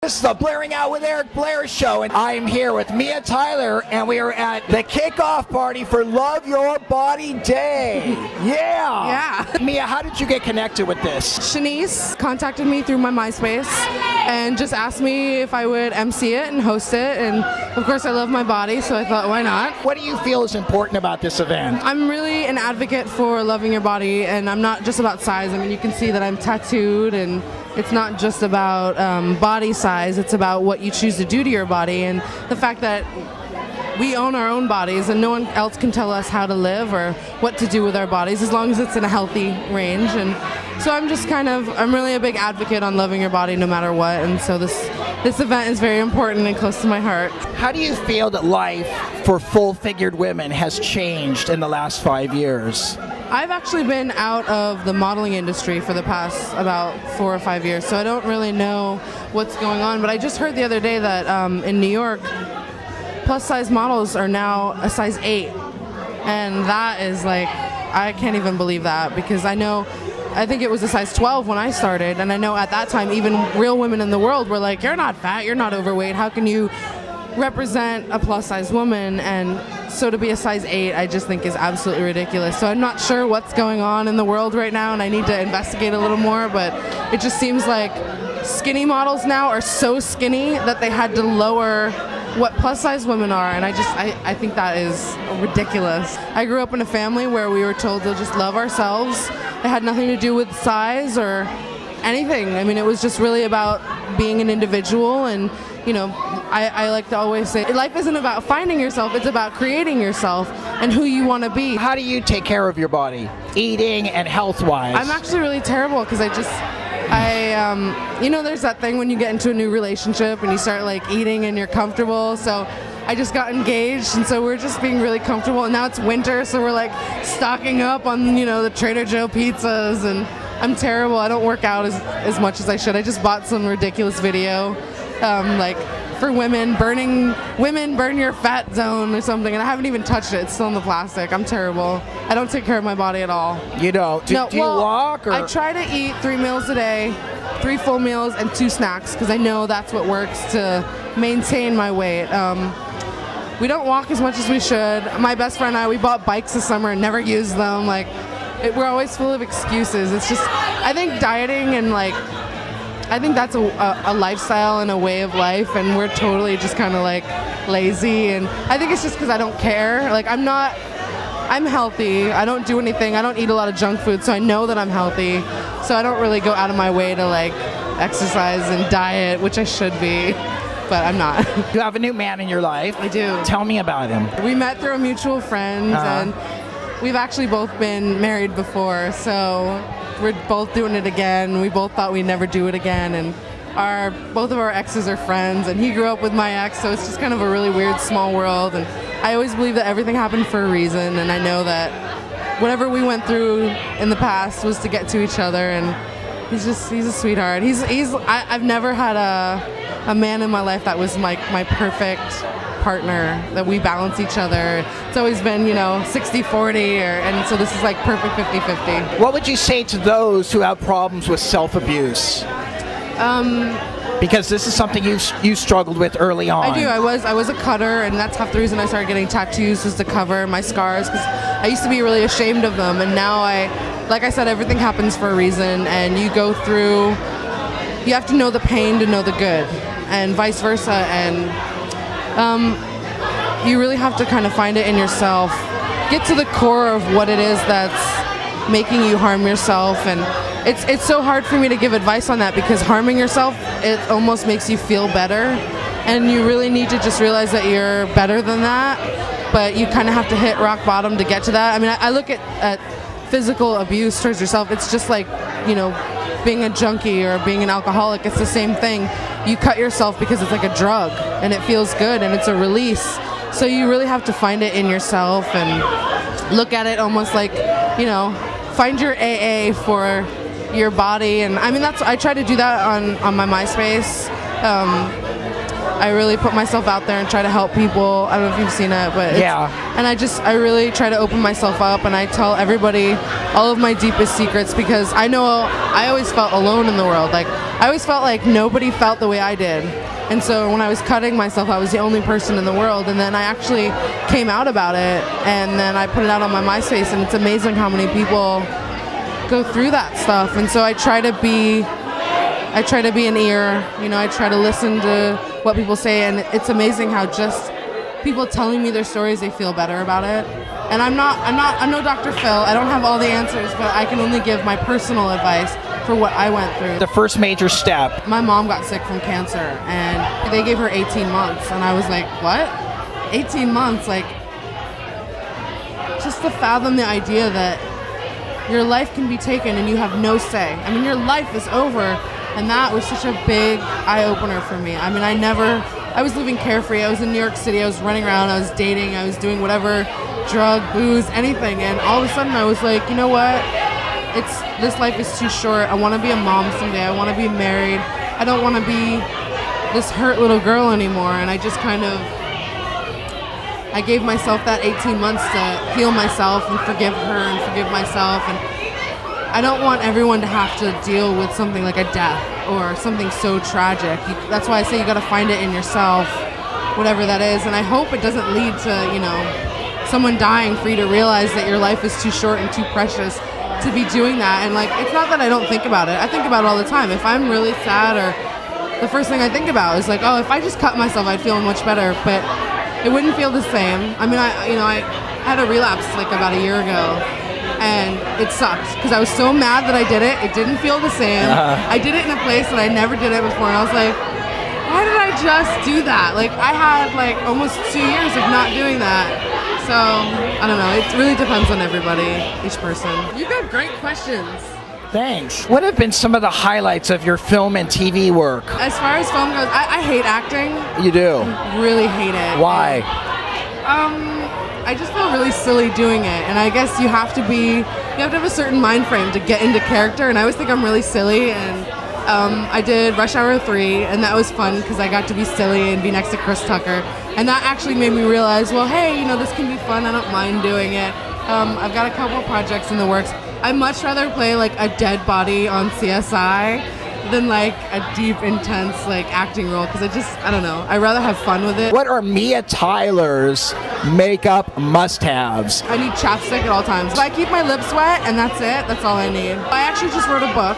This is the Blairing Out with ERIC BLAIR show, and I am here with Mia Tyler, and we are at the kickoff party for Love Your Body Day. Yeah! Mia, how did you get connected with this? Shanice contacted me through my MySpace and just asked me if I would MC it and host it, and of course I love my body, so I thought, why not? What do you feel is important about this event? I'm really an advocate for loving your body, and I'm not just about size. I mean, you can see that I'm tattooed, and it's not just about body size, it's about what you choose to do to your body, and the fact that we own our own bodies and no one else can tell us how to live or what to do with our bodies as long as it's in a healthy range. And so I'm really a big advocate on loving your body no matter what, and so this event is very important and close to my heart. How do you feel that life for full-figured women has changed in the last 5 years? I've actually been out of the modeling industry for the past about 4 or 5 years, so I don't really know what's going on, but I just heard the other day that in New York, plus-size models are now a size 8, and that is like, I can't even believe that, because I think it was a size 12 when I started, and I know at that time even real women in the world were like, you're not fat, you're not overweight, how can you represent a plus-size woman? And so to be a size 8, I just think is absolutely ridiculous. So I'm not sure what's going on in the world right now, and I need to investigate a little more, but it just seems like skinny models now are so skinny that they had to lower what plus-size women are, and I think that is ridiculous. I grew up in a family where we were told to just love ourselves. It had nothing to do with size or anything. I mean, it was just really about being an individual, and I like to always say, life isn't about finding yourself, it's about creating yourself and who you want to be. How do you take care of your body, eating and health-wise? I'm actually really terrible, because there's that thing when you get into a new relationship and you start like eating and you're comfortable, so I just got engaged, and so we're just being really comfortable, and now it's winter, so we're like stocking up on, the Trader Joe pizzas, and I'm terrible. I don't work out as much as I should. I just bought some ridiculous video, like for women, burn your fat zone or something, and I haven't even touched it. It's still in the plastic. I'm terrible. I don't take care of my body at all. You don't? Do you walk? Or? I try to eat 3 meals a day, 3 full meals and 2 snacks, because I know that's what works to maintain my weight. We don't walk as much as we should. My best friend and I, we bought bikes this summer and never used them. We're always full of excuses. It's just, I think dieting and I think that's a lifestyle and a way of life, and we're totally just kind of lazy, and I think it's just because I don't care. I'm healthy. I don't do anything. I don't eat a lot of junk food, so I know that I'm healthy. So I don't really go out of my way to exercise and diet, which I should be, but I'm not. You have a new man in your life. I do. Tell me about him. We met through a mutual friend, and we've actually both been married before, so we're both doing it again. We both thought we'd never do it again, and both of our exes are friends, and he grew up with my ex, so it's just kind of a really weird small world, and I always believe that everything happened for a reason, and I know that whatever we went through in the past was to get to each other, and he's a sweetheart. I've never had a man in my life that was my perfect partner, that we balance each other. It's always been 60-40, and so this is perfect 50-50. What would you say to those who have problems with self-abuse? Because this is something you struggled with early on. I do. I was a cutter, and that's half the reason I started getting tattoos, was to cover my scars, because I used to be really ashamed of them, and now like I said, everything happens for a reason, and you have to know the pain to know the good, and vice versa, and you really have to kind of find it in yourself, get to the core of what it is that's making you harm yourself. And it's so hard for me to give advice on that, because harming yourself, it almost makes you feel better, and you really need to just realize that you're better than that, but you kind of have to hit rock bottom to get to that. I mean, I look at physical abuse towards yourself, it's just like being a junkie or being an alcoholic. It's the same thing. You cut yourself because it's like a drug, and it feels good, and it's a release. So you really have to find it in yourself and look at it almost like, find your AA for your body. And I mean, I try to do that on my MySpace. I really put myself out there and try to help people. I don't know if you've seen it, but and I really try to open myself up, and I tell everybody all of my deepest secrets, because I know I always felt alone in the world. Like, I always felt like nobody felt the way I did. And so when I was cutting myself, I was the only person in the world. And then I actually came out about it, and then I put it out on my MySpace, and it's amazing how many people go through that stuff. And so I try to be an ear, you know, I try to listen to what people say, and it's amazing how just people telling me their stories, they feel better about it. And I'm no Dr. Phil. I don't have all the answers, but I can only give my personal advice for what I went through. The first major step. My mom got sick from cancer, and they gave her 18 months, and I was like, what? 18 months? Like, just to fathom the idea that your life can be taken and you have no say. I mean, your life is over, and that was such a big eye-opener for me. I mean, I was living carefree. I was in New York City. I was running around. I was dating. I was doing whatever, drug, booze, anything. And all of a sudden I was like, you know what? This life is too short. I want to be a mom someday. I want to be married. I don't want to be this hurt little girl anymore. And I just I gave myself that 18 months to heal myself and forgive her and forgive myself. And I don't want everyone to have to deal with something like a death or something so tragic. That's why I say you got to find it in yourself, whatever that is. And I hope it doesn't lead to, you know, someone dying for you to realize that your life is too short and too precious to be doing that. And like, it's not that I don't think about it. I think about it all the time. If I'm really sad, or the first thing I think about is like, oh, if I just cut myself, I'd feel much better. But it wouldn't feel the same. I mean, I had a relapse like about a year ago, and it sucked because I was so mad that I did it. It didn't feel the same. I did it in a place that I never did it before, and I was like, why did I just do that? Like, I had like almost 2 years of not doing that. So, I don't know. It really depends on everybody, each person. You got great questions. Thanks. What have been some of the highlights of your film and TV work? As far as film goes, I hate acting. You do? I really hate it. Why? I just feel really silly doing it, and I guess you have to have a certain mind frame to get into character, and I always think I'm really silly. And I did Rush Hour 3, and that was fun because I got to be silly and be next to Chris Tucker, and that actually made me realize, well, hey, you know, this can be fun. I don't mind doing it. I've got a couple projects in the works. I'd much rather play like a dead body on CSI than like a deep, intense like acting role, because I don't know. I'd rather have fun with it. What are Mia Tyler's makeup must-haves? I need chapstick at all times. So I keep my lips wet, and that's it. That's all I need. I actually just wrote a book.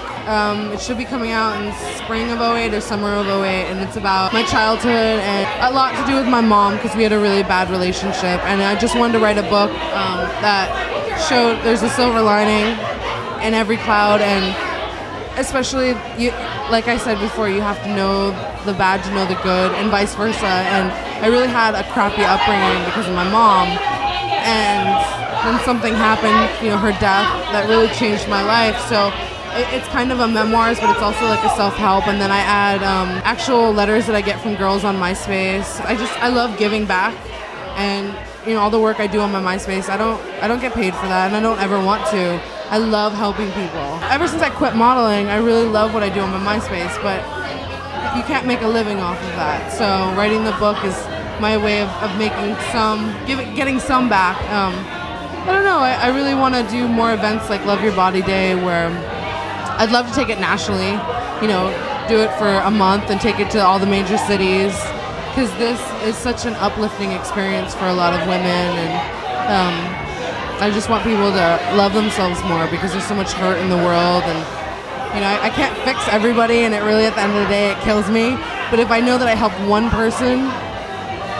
It should be coming out in spring of 08 or summer of 08, and it's about my childhood and a lot to do with my mom, because we had a really bad relationship, and I just wanted to write a book that showed there's a silver lining in every cloud, and especially, like I said before, you have to know the bad to know the good, and vice versa. And I really had a crappy upbringing because of my mom, and then something happened, you know, her death, that really changed my life. So it's kind of a memoirs, but it's also like a self-help. And then I add actual letters that I get from girls on MySpace. I love giving back, and you know, all the work I do on my MySpace, I don't get paid for that, and I don't ever want to. I love helping people. Ever since I quit modeling, I really love what I do on my MySpace, but you can't make a living off of that. So writing the book is my way of making getting some back. I don't know, I really want to do more events like Love Your Body Day, where I'd love to take it nationally, you know, do it for a month and take it to all the major cities, because this is such an uplifting experience for a lot of women, and I just want people to love themselves more, because there's so much hurt in the world, and you know, I can't fix everybody, and it really, at the end of the day, it kills me. But if I know that I helped one person,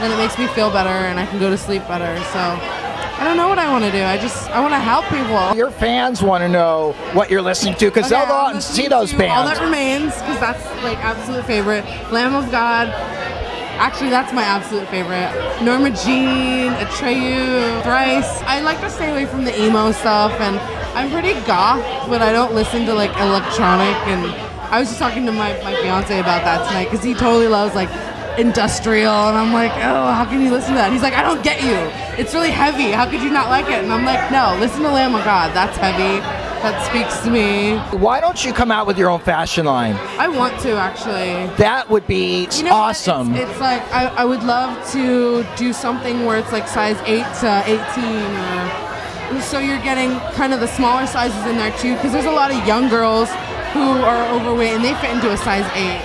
then it makes me feel better, and I can go to sleep better. So I don't know what I want to do. I want to help people. Your fans want to know what you're listening to, because they'll go out and see those bands. All That Remains, because that's like absolute favorite. Lamb of God. Actually, that's my absolute favorite. Norma Jean, Atreyu, Thrice. I like to stay away from the emo stuff, and I'm pretty goth, but I don't listen to like electronic. And I was just talking to my fiance about that tonight, because he totally loves like industrial, and I'm like, oh, how can you listen to that? He's like, I don't get you. It's really heavy. How could you not like it? And I'm like, no, listen to Lamb of God. That's heavy. that speaks to me. Why don't you come out with your own fashion line? I want to, actually. That would be awesome. It's like, I would love to do something where it's like size 8 to 18, or so you're getting kind of the smaller sizes in there too, because there's a lot of young girls who are overweight and they fit into a size 8.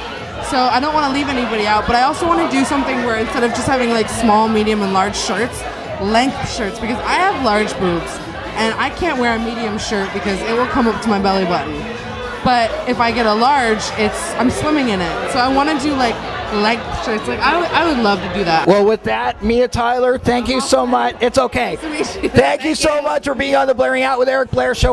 So I don't want to leave anybody out, but I also want to do something where instead of just having like small, medium, and large shirts, length shirts, because I have large boobs and I can't wear a medium shirt because it will come up to my belly button. But if I get a large, I'm slimming in it. So I want to do like length shirts. Like I would love to do that. Well, with that, Mia Tyler, thank you so much. It's okay. Nice to meet you. Thank you so much for being on the Blairing Out with Eric Blair show.